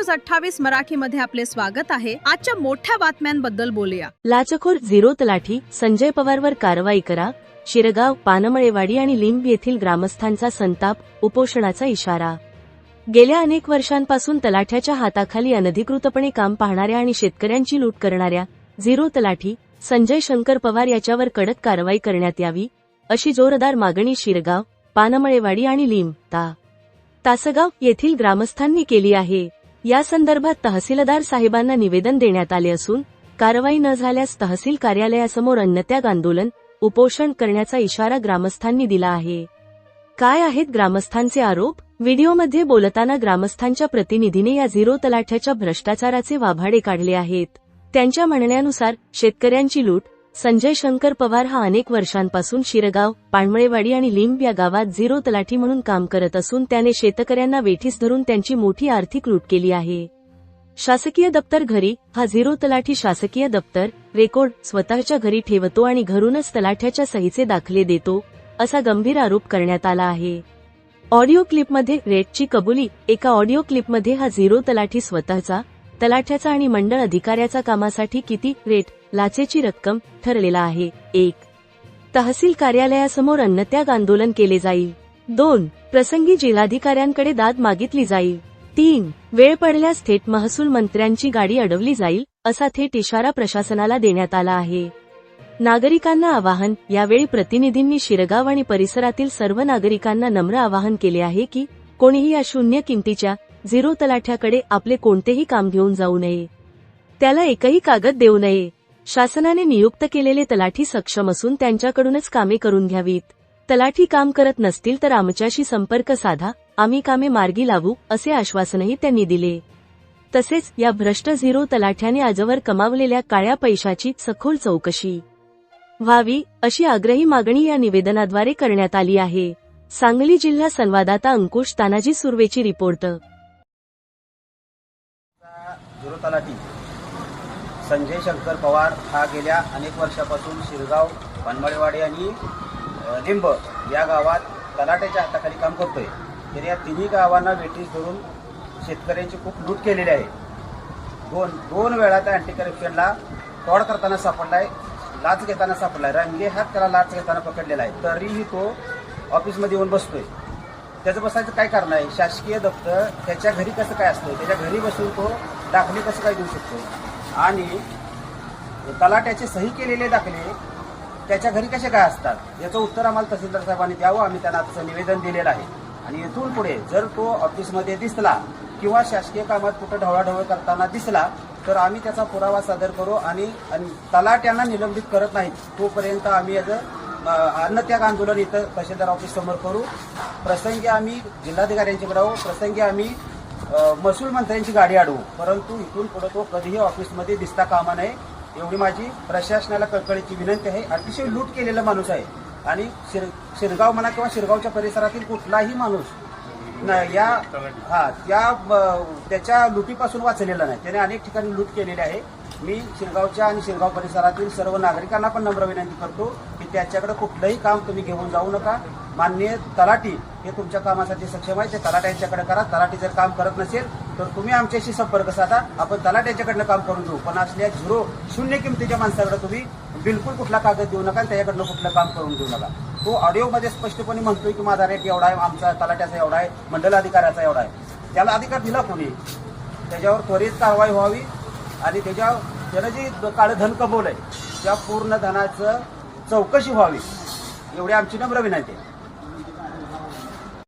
News 28 मराठीमध्ये आपले स्वागत आहे। आजच्या मोठ्या बातम्यांबद्दल बोलूया। लाचखोर झिरो तलाठी संजय पवारवर कारवाई करा। शिरगाव, पानमळेवाडी आणि लिंब येथील ग्रामस्थांचा संताप, उपोषणाचा इशारा। गेल्या अनेक वर्षांपासून तलाठ्याच्या हाताखाली अनधिकृतपणे काम पाहणाऱ्या आणि शेतकऱ्यांची लूट करणाऱ्या झिरो तलाठी संजय शंकर पवार याच्यावर कडक कारवाई करण्यात यावी, अशी जोरदार मागणी शिरगाव, पानमळेवाडी आणि लिंब तासगाव येथील ग्रामस्थांनी केली आहे। या संदर्भात तहसीलदार साहेबांना निवेदन देण्यात आले असून कारवाई न झाल्यास तहसील कार्यालयासमोर अन्नत्याग आंदोलन, उपोषण करण्याचा इशारा ग्रामस्थांनी दिला आहे। काय आहेत ग्रामस्थांचे आरोप? व्हिडिओमध्ये बोलताना ग्रामस्थांच्या प्रतिनिधीने या झिरो तलाठ्याच्या भ्रष्टाचाराचे वाभाडे काढले आहेत। त्यांच्या म्हणण्यानुसार शेतकऱ्यांची लूट, संजय शंकर पवार हा अनेक वर्षांपासून शिरगाव, पानमळेवाडी आणि लिंब या गावात झिरो तलाठी म्हणून काम करत असून त्याने शेतकऱ्यांना वेठीस धरून त्यांची मोठी आर्थिक लूट केली आहे। शासकीय दप्तर घरी हा झिरो तलाठी शासकीय दप्तर, रेकॉर्ड स्वतःच्या घरी ठेवतो आणि घरूनच तलाठ्याच्या सहीचे दाखले देतो, असा गंभीर आरोप करण्यात आला आहे। ऑडिओ क्लिपमध्ये रेटची कबुली। एका ऑडिओ क्लिपमध्ये हा झिरो तलाठी स्वतःचा, तलाठ्याचा आणि मंडळ अधिकाऱ्याचा कामासाठी किती रेट, लाचेची रक्कम ठरलेला आहे। 1. तहसील कार्यालयासमोर अन्नत्याग आंदोलन केले जाईल। 2. प्रसंगी जिल्हाधिकाऱ्यांकडे दाद मागितली जाईल। 3. वेळ पडल्यास थेट महसूल मंत्र्यांची गाडी अडवली जाईल, असा थेट इशारा प्रशासनाला देण्यात आला आहे। नागरिकांना आवाहन। यावेळी प्रतिनिधींनी शिरगाव आणि परिसरातील सर्व नागरिकांना नम्र आवाहन केले आहे की कोणीही या शून्य किमतीच्या झिरो तलाठ्याकडे आपले कोणतेही काम घेऊन जाऊ नये, त्याला एकही कागद देऊ नये। शासनाने नियुक्त केलेले तलाठी सक्षम असून त्यांच्याकडूनच कामे करून घ्यावीत। तलाठी काम करत नसतील तर आमच्याशी संपर्क साधा, आम्ही कामे मार्गी लावू, असे आश्वासनही त्यांनी दिले। तसेच या भ्रष्ट झिरो तलाठ्याने आजवर कमावलेल्या काळ्या पैशाची सखोल चौकशी व्हावी, अशी आग्रही मागणी या निवेदनाद्वारे करण्यात आली आहे। सांगली जिल्हा संवाददाता अंकुश तानाजी सुर्वेची रिपोर्ट। झिरो तलाठी संजय शंकर पवार हा गेल्या अनेक वर्षापासून शिरगाव, पानमळेवाडी आणि लिंब या गावात तलाठ्याच्या हाताखाली काम करतोय। तर या तिन्ही गावांना वेठीस धरून शेतकऱ्यांची खूप लूट केलेली आहे। दोन वेळा त्या अँटी करप्शनला फ्रॉड करताना सापडलाय, लाच घेताना सापडलाय, रंगे हात त्याला लाच घेताना पकडलेला आहे। तरीही तो ऑफिसमध्ये येऊन बसतोय। त्याचं बसायचं काय कारण आहे? शासकीय दप्तर त्याच्या घरी कसं काय असतं? त्याच्या घरी बसून तो दाखले कसं काय देऊ शकतो? आणि तलाट्याचे सही केलेले दाखले त्याच्या घरी कसे काय असतात? याचं उत्तर आम्हाला तहसीलदार साहेबांनी द्यावं। आम्ही त्यांना तसं निवेदन दिलेलं आहे। आणि इथून पुढे जर तो ऑफिसमध्ये दिसला किंवा शासकीय कामात कुठं ढवळाढवळ करताना दिसला तर आम्ही त्याचा पुरावा सादर करू आणि तलाट्यांना निलंबित करत नाहीत तोपर्यंत आम्ही याचं अन्नत्याग आंदोलन इथं तहसीलदार ऑफिस समोर करू। प्रसंगी आम्ही जिल्हाधिकाऱ्यांच्याकडे जाऊ, प्रसंगी आम्ही महसूल मंत्र्यांची गाडी अडवू, परंतु इथून पुढे तो कधीही ऑफिसमध्ये दिसता कामा नये, एवढी माझी प्रशासनाला कळकळीची विनंती आहे। अतिशय लूट केलेला माणूस आहे आणि शिरगाव म्हणा किंवा शिरगावच्या परिसरातील कुठलाही माणूस त्याच्या लुटीपासून वाचलेला नाही। त्याने अनेक ठिकाणी लूट केलेली आहे। मी शिरगावच्या आणि शिरगाव परिसरातील सर्व नागरिकांना पण नम्र विनंती करतो की त्याच्याकडे कुठलंही काम तुम्ही घेऊन जाऊ नका। माननीय तलाठी हे तुमच्या कामासाठी सक्षम आहे, ते तलाट्यांच्याकडे करा। तलाठी जर काम करत नसेल तर तुम्ही आमच्याशी संपर्क साधा, आपण तलाट्यांच्याकडनं काम करून देऊ। पण असल्या शून्य किमतीच्या माणसाकडे तुम्ही बिलकुल कुठला कागद देऊ नका, त्याच्याकडनं कुठलं काम करून देऊ नका। तो ऑडिओमध्ये स्पष्टपणे म्हणतोय की माझा रेट एवढा आहे, आमचा तलाट्याचा एवढा आहे, मंडल अधिकाऱ्याचा एवढा आहे। त्याला अधिकार दिला कोणी? त्याच्यावर त्वरित कारवाई व्हावी आणि त्यानं जे काळं धन कमवलंय त्या पूर्ण धनाचं चौकशी व्हावी, एवढी आमची नम्र विनंती आहे।